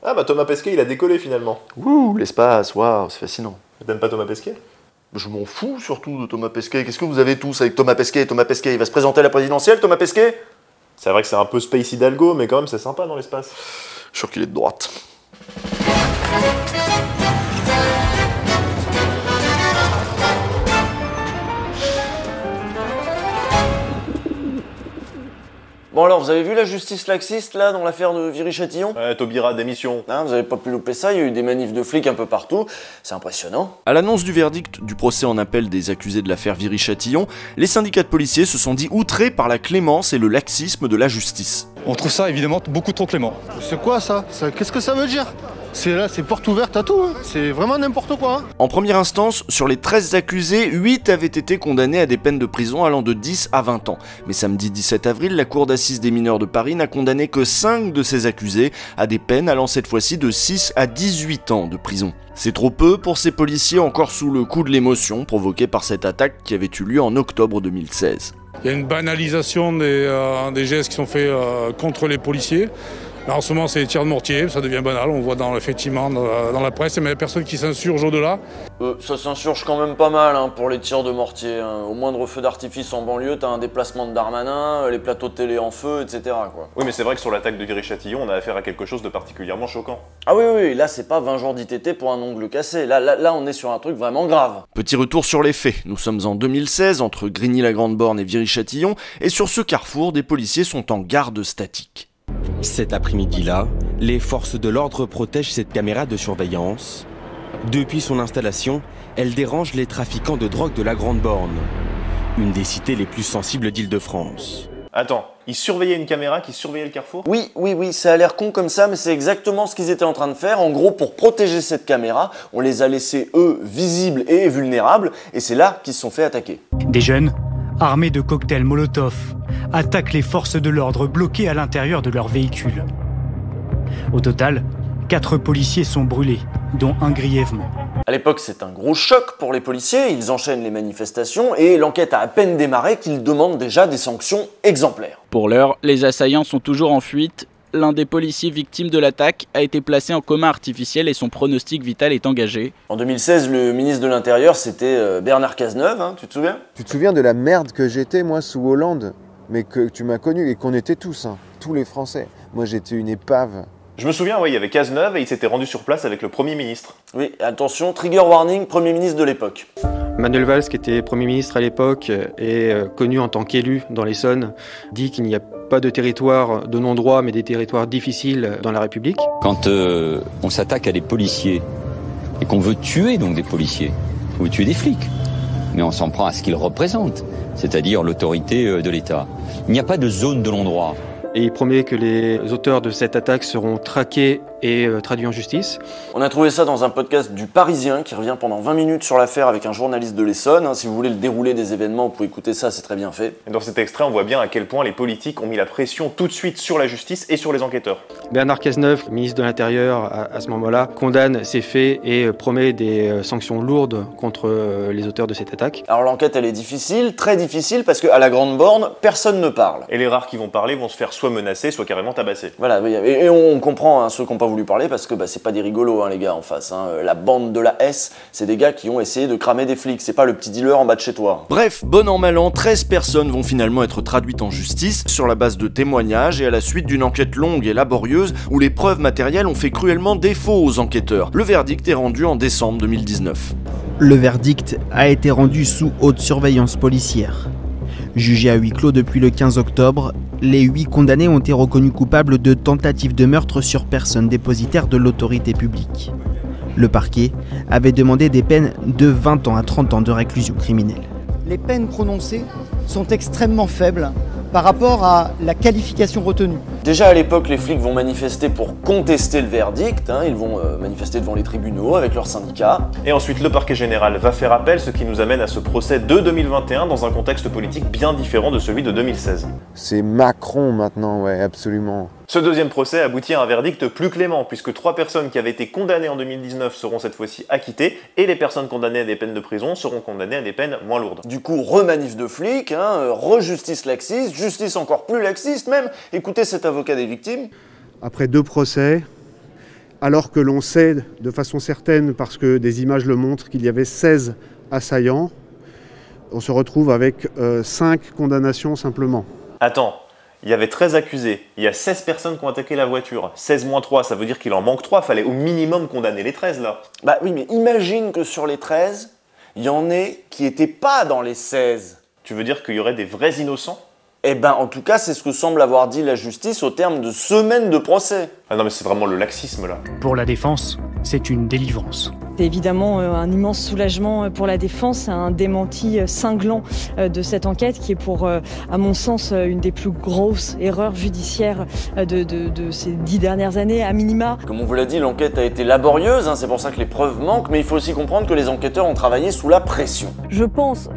Ah bah Thomas Pesquet, il a décollé finalement. Ouh, l'espace, waouh, c'est fascinant. T'aimes pas Thomas Pesquet? Je m'en fous surtout de Thomas Pesquet. Qu'est-ce que vous avez tous avec Thomas Pesquet? Thomas Pesquet, il va se présenter à la présidentielle, Thomas Pesquet? C'est vrai que c'est un peu Space Hidalgo, mais quand même c'est sympa dans l'espace. Je suis sûr qu'il est de droite. Bon alors, vous avez vu la justice laxiste là dans l'affaire de Viry-Châtillon? Ouais, Taubira, démission. Hein, vous avez pas pu louper ça, il y a eu des manifs de flics un peu partout, c'est impressionnant. À l'annonce du verdict du procès en appel des accusés de l'affaire Viry-Châtillon, les syndicats de policiers se sont dit outrés par la clémence et le laxisme de la justice. On trouve ça évidemment beaucoup trop clément. C'est quoi ça, Qu'est-ce que ça veut dire? C'est porte ouverte à tout, hein. C'est vraiment n'importe quoi. Hein. En première instance, sur les 13 accusés, 8 avaient été condamnés à des peines de prison allant de 10 à 20 ans. Mais samedi 17 avril, la Cour d'assises des mineurs de Paris n'a condamné que 5 de ces accusés à des peines allant cette fois-ci de 6 à 18 ans de prison. C'est trop peu pour ces policiers encore sous le coup de l'émotion provoquée par cette attaque qui avait eu lieu en octobre 2016. Il y a une banalisation des gestes qui sont faits contre les policiers. Là, en ce moment, c'est les tirs de mortier, ça devient banal, on voit effectivement dans la presse, mais il y a personne qui s'insurge au-delà. Ça s'insurge quand même pas mal hein, pour les tirs de mortier. Hein. Au moindre feu d'artifice en banlieue, t'as un déplacement de Darmanin, les plateaux de télé en feu, etc. quoi. Oui, mais c'est vrai que sur l'attaque de Viry-Châtillon, on a affaire à quelque chose de particulièrement choquant. Ah oui, là c'est pas 20 jours d'ITT pour un ongle cassé, là on est sur un truc vraiment grave. Petit retour sur les faits, nous sommes en 2016, entre Grigny-la-Grande-Borne et Viry-Châtillon, et sur ce carrefour, des policiers sont en garde statique. Cet après-midi-là, les forces de l'ordre protègent cette caméra de surveillance. Depuis son installation, elle dérange les trafiquants de drogue de la Grande Borne, une des cités les plus sensibles d'Île-de-France. Attends, ils surveillaient une caméra qui surveillait le carrefour? Oui, ça a l'air con comme ça, mais c'est exactement ce qu'ils étaient en train de faire. En gros, pour protéger cette caméra, on les a laissés, eux, visibles et vulnérables, et c'est là qu'ils se sont fait attaquer. Des jeunes, armés de cocktails Molotov, attaquent les forces de l'ordre bloquées à l'intérieur de leur véhicule. Au total, 4 policiers sont brûlés, dont un grièvement. À l'époque, c'est un gros choc pour les policiers, ils enchaînent les manifestations et l'enquête a à peine démarré qu'ils demandent déjà des sanctions exemplaires. Pour l'heure, les assaillants sont toujours en fuite. L'un des policiers victimes de l'attaque a été placé en coma artificiel et son pronostic vital est engagé. En 2016, le ministre de l'Intérieur, c'était Bernard Cazeneuve, hein, tu te souviens? Tu te souviens de la merde que j'étais, moi, sous Hollande? Mais que tu m'as connu et qu'on était tous, hein, tous les Français. Moi, j'étais une épave. Je me souviens, ouais, il y avait Cazeneuve et il s'était rendu sur place avec le Premier ministre. Oui, attention, trigger warning, Premier ministre de l'époque. Manuel Valls, qui était Premier ministre à l'époque et connu en tant qu'élu dans l'Essonne, dit qu'il n'y a pas de territoire de non-droit, mais des territoires difficiles dans la République. Quand on s'attaque à des policiers et qu'on veut tuer donc des policiers, ou tuer des flics, mais on s'en prend à ce qu'ils représentent, c'est-à-dire l'autorité de l'État. Il n'y a pas de zone de non-droit. Et il promet que les auteurs de cette attaque seront traqués et traduits en justice. On a trouvé ça dans un podcast du Parisien qui revient pendant 20 minutes sur l'affaire avec un journaliste de l'Essonne. Hein, si vous voulez le déroulé des événements, vous pouvez écouter ça, c'est très bien fait. Et dans cet extrait, on voit bien à quel point les politiques ont mis la pression tout de suite sur la justice et sur les enquêteurs. Bernard Cazeneuve, ministre de l'Intérieur à ce moment-là, condamne ces faits et promet des sanctions lourdes contre les auteurs de cette attaque. Alors l'enquête, elle est difficile, très difficile, parce qu'à la Grande Borne, personne ne parle. Et les rares qui vont parler vont se faire soit menacés, soit carrément tabassés. Voilà, et on comprend hein, ceux qui n'ont pas voulu parler, parce que c'est pas des rigolos, hein, les gars, en face. Hein. La bande de la S, c'est des gars qui ont essayé de cramer des flics, c'est pas le petit dealer en bas de chez toi. Bref, bon an mal an, 13 personnes vont finalement être traduites en justice sur la base de témoignages et à la suite d'une enquête longue et laborieuse où les preuves matérielles ont fait cruellement défaut aux enquêteurs. Le verdict est rendu en décembre 2019. Le verdict a été rendu sous haute surveillance policière. Jugés à huis clos depuis le 15 octobre, les 8 condamnés ont été reconnus coupables de tentative de meurtre sur personne dépositaire de l'autorité publique. Le parquet avait demandé des peines de 20 ans à 30 ans de réclusion criminelle. Les peines prononcées sont extrêmement faibles par rapport à la qualification retenue. Déjà à l'époque, les flics vont manifester pour contester le verdict, hein, ils vont manifester devant les tribunaux avec leurs syndicats. Et ensuite, le parquet général va faire appel, ce qui nous amène à ce procès de 2021 dans un contexte politique bien différent de celui de 2016. C'est Macron maintenant, ouais, absolument. Ce deuxième procès aboutit à un verdict plus clément, puisque 3 personnes qui avaient été condamnées en 2019 seront cette fois-ci acquittées, et les personnes condamnées à des peines de prison seront condamnées à des peines moins lourdes. Du coup, remanif de flics, hein, re-justice laxiste, justice encore plus laxiste même. Écoutez cet avocat des victimes. Après 2 procès, alors que l'on sait de façon certaine, parce que des images le montrent, qu'il y avait 16 assaillants. On se retrouve avec 5 condamnations simplement. Attends, il y avait 13 accusés, il y a 16 personnes qui ont attaqué la voiture. 16 moins 3, ça veut dire qu'il en manque 3, fallait au minimum condamner les 13 là. Bah oui, mais imagine que sur les 13, il y en ait qui n'étaient pas dans les 16. Tu veux dire qu'il y aurait des vrais innocents? Eh ben, en tout cas, c'est ce que semble avoir dit la justice au terme de semaines de procès. Ah non, mais c'est vraiment le laxisme là. Pour la défense, c'est une délivrance. C'est évidemment un immense soulagement pour la défense, un démenti cinglant de cette enquête qui est pour, à mon sens, une des plus grosses erreurs judiciaires de ces 10 dernières années, à minima. Comme on vous l'a dit, l'enquête a été laborieuse, hein, c'est pour ça que les preuves manquent, mais il faut aussi comprendre que les enquêteurs ont travaillé sous la pression. Je pense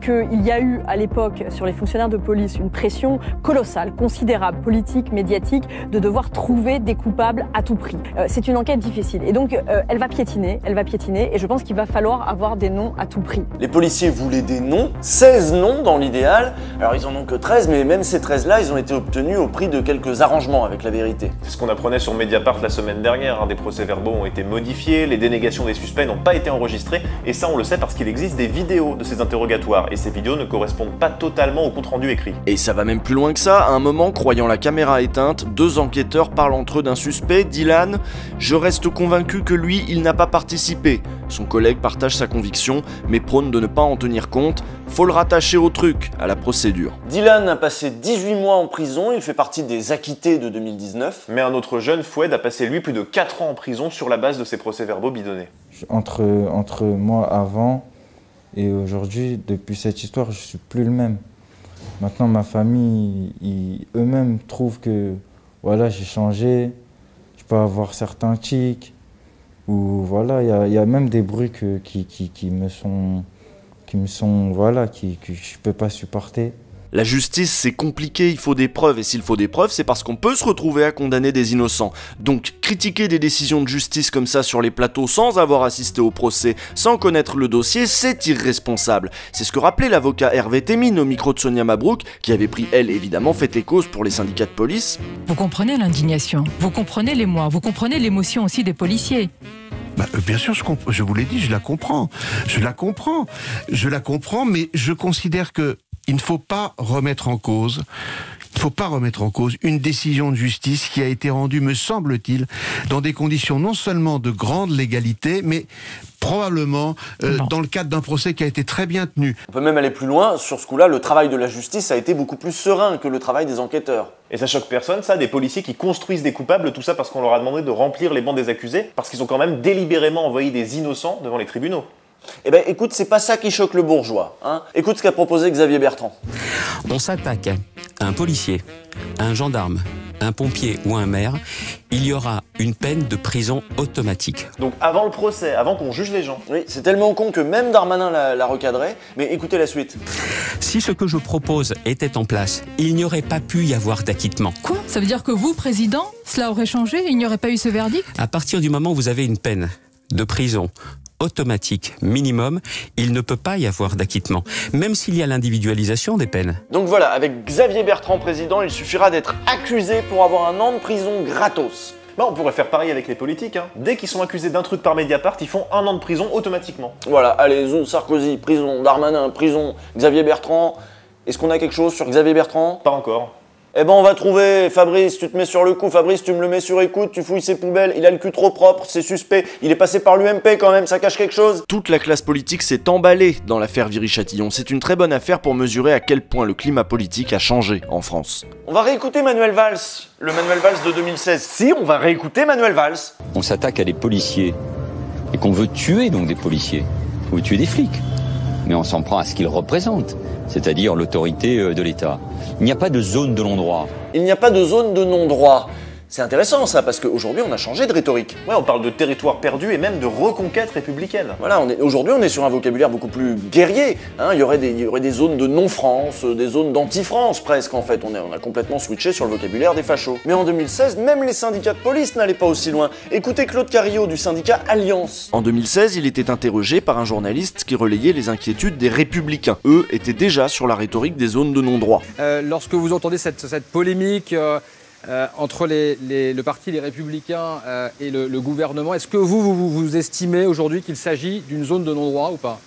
qu'il y a eu à l'époque sur les fonctionnaires de police une pression colossale, considérable, politique, médiatique, de devoir trouver des coupables à tout prix. C'est une enquête difficile et donc elle va piétiner, et je pense qu'il va falloir avoir des noms à tout prix. Les policiers voulaient des noms, 16 noms dans l'idéal, alors ils en ont que 13, mais même ces 13-là, ils ont été obtenus au prix de quelques arrangements avec la vérité. C'est ce qu'on apprenait sur Mediapart la semaine dernière, hein. Des procès-verbaux ont été modifiés, les dénégations des suspects n'ont pas été enregistrées, et ça on le sait parce qu'il existe des vidéos de ces interrogatoires, et ces vidéos ne correspondent pas totalement au compte-rendu écrit. Et ça va même plus loin que ça, à un moment, croyant la caméra éteinte, 2 enquêteurs parlent entre eux d'un suspect, Dylan. Je reste convaincu que lui, il n'a pas participé. Son collègue partage sa conviction, mais prône de ne pas en tenir compte. Faut le rattacher au truc, à la procédure. Dylan a passé 18 mois en prison, il fait partie des acquittés de 2019. Mais un autre jeune, Foued, a passé lui plus de 4 ans en prison sur la base de ces procès-verbaux bidonnés. Entre moi avant et aujourd'hui, depuis cette histoire, je suis plus le même. Maintenant, ma famille, eux-mêmes trouvent que voilà, j'ai changé, je peux avoir certains tics, ou voilà, il y a même des bruits qui me sont, voilà, que je peux pas supporter. La justice, c'est compliqué, il faut des preuves, et s'il faut des preuves, c'est parce qu'on peut se retrouver à condamner des innocents. Donc, critiquer des décisions de justice comme ça sur les plateaux sans avoir assisté au procès, sans connaître le dossier, c'est irresponsable. C'est ce que rappelait l'avocat Hervé Temine au micro de Sonia Mabrouk, qui avait pris, elle, évidemment, fait les causes pour les syndicats de police. Vous comprenez l'indignation, vous comprenez l'émoi, vous comprenez l'émotion aussi des policiers. Bah, bien sûr, je vous l'ai dit, je la comprends, mais je considère que il ne faut pas remettre en cause une décision de justice qui a été rendue, me semble-t-il, dans des conditions non seulement de grande légalité, mais probablement dans le cadre d'un procès qui a été très bien tenu. On peut même aller plus loin, sur ce coup-là, le travail de la justice a été beaucoup plus serein que le travail des enquêteurs. Et ça choque personne, ça, des policiers qui construisent des coupables, tout ça parce qu'on leur a demandé de remplir les bancs des accusés, parce qu'ils ont quand même délibérément envoyé des innocents devant les tribunaux. Eh ben écoute, c'est pas ça qui choque le bourgeois, hein. Écoute ce qu'a proposé Xavier Bertrand. On s'attaque à un policier, à un gendarme, un pompier ou un maire, il y aura une peine de prison automatique. Donc avant le procès, avant qu'on juge les gens. Oui, c'est tellement con que même Darmanin l'a recadré, mais écoutez la suite. Si ce que je propose était en place, il n'y aurait pas pu y avoir d'acquittement. Quoi? Ça veut dire que vous, président, cela aurait changé? Il n'y aurait pas eu ce verdict? À partir du moment où vous avez une peine de prison automatique minimum, il ne peut pas y avoir d'acquittement, même s'il y a l'individualisation des peines. Donc voilà, avec Xavier Bertrand président, il suffira d'être accusé pour avoir un an de prison gratos. Bah on pourrait faire pareil avec les politiques, hein. Dès qu'ils sont accusés d'un truc par Mediapart, ils font 1 an de prison automatiquement. Voilà, allez, Zou, Sarkozy, prison, Darmanin, prison, Xavier Bertrand. Est-ce qu'on a quelque chose sur Xavier Bertrand? Pas encore. Eh ben on va trouver, Fabrice, tu te mets sur le coup, Fabrice, tu me le mets sur écoute, tu fouilles ses poubelles, il a le cul trop propre, c'est suspect, il est passé par l'UMP quand même, ça cache quelque chose. Toute la classe politique s'est emballée dans l'affaire Viry-Châtillon. C'est une très bonne affaire pour mesurer à quel point le climat politique a changé en France. On va réécouter Manuel Valls, le Manuel Valls de 2016. Si, on va réécouter Manuel Valls. On s'attaque à des policiers et qu'on veut tuer donc des policiers, on veut tuer des flics, mais on s'en prend à ce qu'ils représentent, c'est-à-dire l'autorité de l'État. Il n'y a pas de zone de non-droit. Il n'y a pas de zone de non-droit. C'est intéressant ça, parce qu'aujourd'hui on a changé de rhétorique. Ouais, on parle de territoire perdu et même de reconquête républicaine. Voilà, aujourd'hui on est sur un vocabulaire beaucoup plus guerrier. Hein. Il y aurait des zones de non-France, des zones d'anti-France presque en fait. On a complètement switché sur le vocabulaire des fachos. Mais en 2016, même les syndicats de police n'allaient pas aussi loin. Écoutez Claude Carillot du syndicat Alliance. En 2016, il était interrogé par un journaliste qui relayait les inquiétudes des Républicains. Eux étaient déjà sur la rhétorique des zones de non-droit. Lorsque vous entendez cette polémique entre le parti Les Républicains et le gouvernement. Est-ce que vous estimez aujourd'hui qu'il s'agit d'une zone de non-droit ou pas ?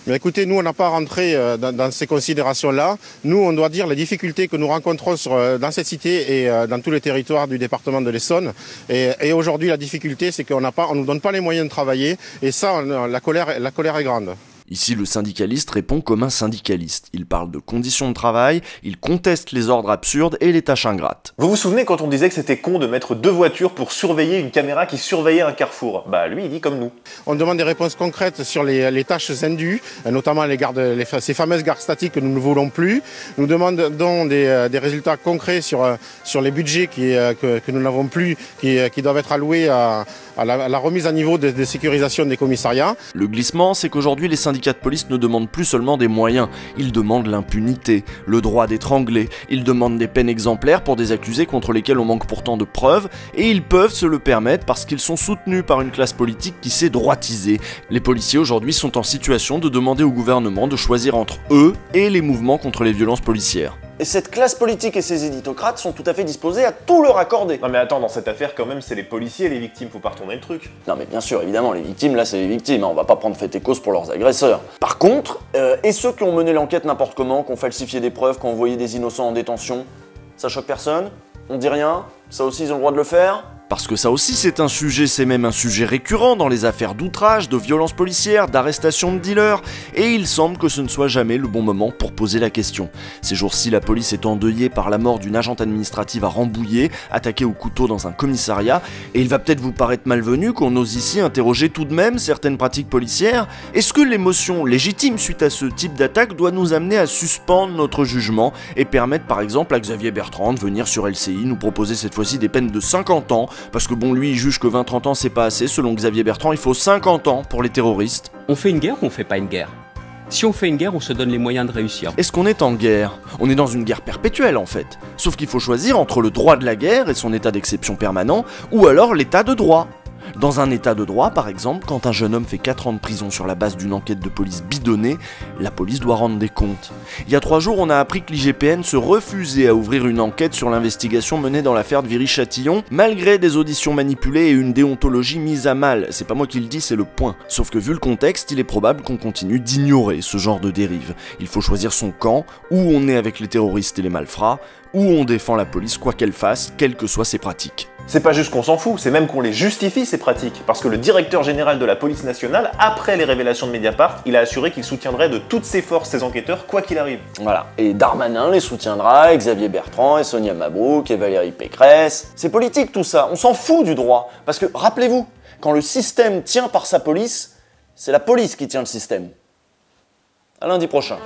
Mais écoutez, nous, on n'a pas rentré dans ces considérations-là. Nous, on doit dire les difficultés que nous rencontrons dans cette cité et dans tous les territoires du département de l'Essonne. Et aujourd'hui, la difficulté, c'est qu'on ne nous donne pas les moyens de travailler. Et ça, la colère est grande. Ici, le syndicaliste répond comme un syndicaliste. Il parle de conditions de travail, il conteste les ordres absurdes et les tâches ingrates. Vous vous souvenez quand on disait que c'était con de mettre 2 voitures pour surveiller une caméra qui surveillait un carrefour? Bah lui, il dit comme nous. On demande des réponses concrètes sur les tâches indues, notamment ces fameuses gardes statiques que nous ne voulons plus. Nous demandons des résultats concrets sur les budgets que nous n'avons plus, qui doivent être alloués à la remise à niveau de sécurisation des commissariats. Le glissement, c'est qu'aujourd'hui, les syndicats de police ne demandent plus seulement des moyens, ils demandent l'impunité, le droit d'étrangler, ils demandent des peines exemplaires pour des accusés contre lesquels on manque pourtant de preuves, et ils peuvent se le permettre parce qu'ils sont soutenus par une classe politique qui s'est droitisée. Les policiers aujourd'hui sont en situation de demander au gouvernement de choisir entre eux et les mouvements contre les violences policières. Et cette classe politique et ces éditocrates sont tout à fait disposés à tout leur accorder. Non mais attends, dans cette affaire quand même, c'est les policiers les victimes, faut pas retourner le truc. Non mais bien sûr, évidemment, les victimes, là c'est les victimes, hein, on va pas prendre fait et cause pour leurs agresseurs. Par contre, et ceux qui ont mené l'enquête n'importe comment, qui ont falsifié des preuves, qui ont envoyé des innocents en détention, ça choque personne? On dit rien? Ça aussi ils ont le droit de le faire? Parce que ça aussi c'est un sujet, c'est même un sujet récurrent dans les affaires d'outrage, de violences policières, d'arrestation de dealers, et il semble que ce ne soit jamais le bon moment pour poser la question. Ces jours-ci, la police est endeuillée par la mort d'une agente administrative à Rambouillet, attaquée au couteau dans un commissariat, et il va peut-être vous paraître malvenu qu'on ose ici interroger tout de même certaines pratiques policières. Est-ce que l'émotion légitime suite à ce type d'attaque doit nous amener à suspendre notre jugement et permettre par exemple à Xavier Bertrand de venir sur LCI nous proposer cette fois-ci des peines de 50 ans, parce que bon, lui il juge que 20-30 ans c'est pas assez, selon Xavier Bertrand il faut 50 ans pour les terroristes. On fait une guerre ou on fait pas une guerre? Si on fait une guerre, on se donne les moyens de réussir. Est-ce qu'on est en guerre? On est dans une guerre perpétuelle en fait. Sauf qu'il faut choisir entre le droit de la guerre et son état d'exception permanent, ou alors l'état de droit. Dans un état de droit, par exemple, quand un jeune homme fait 4 ans de prison sur la base d'une enquête de police bidonnée, la police doit rendre des comptes. Il y a 3 jours, on a appris que l'IGPN se refusait à ouvrir une enquête sur l'investigation menée dans l'affaire de Viry-Châtillon, malgré des auditions manipulées et une déontologie mise à mal. C'est pas moi qui le dis, c'est le point. Sauf que vu le contexte, il est probable qu'on continue d'ignorer ce genre de dérive. Il faut choisir son camp, où on est avec les terroristes et les malfrats, où on défend la police quoi qu'elle fasse, quelles que soient ses pratiques. C'est pas juste qu'on s'en fout, c'est même qu'on les justifie ces pratiques. Parce que le directeur général de la police nationale, après les révélations de Mediapart, il a assuré qu'il soutiendrait de toutes ses forces ces enquêteurs, quoi qu'il arrive. Voilà, et Darmanin les soutiendra, et Xavier Bertrand, et Sonia Mabrouk, et Valérie Pécresse. C'est politique tout ça, on s'en fout du droit. Parce que, rappelez-vous, quand le système tient par sa police, c'est la police qui tient le système. À lundi prochain.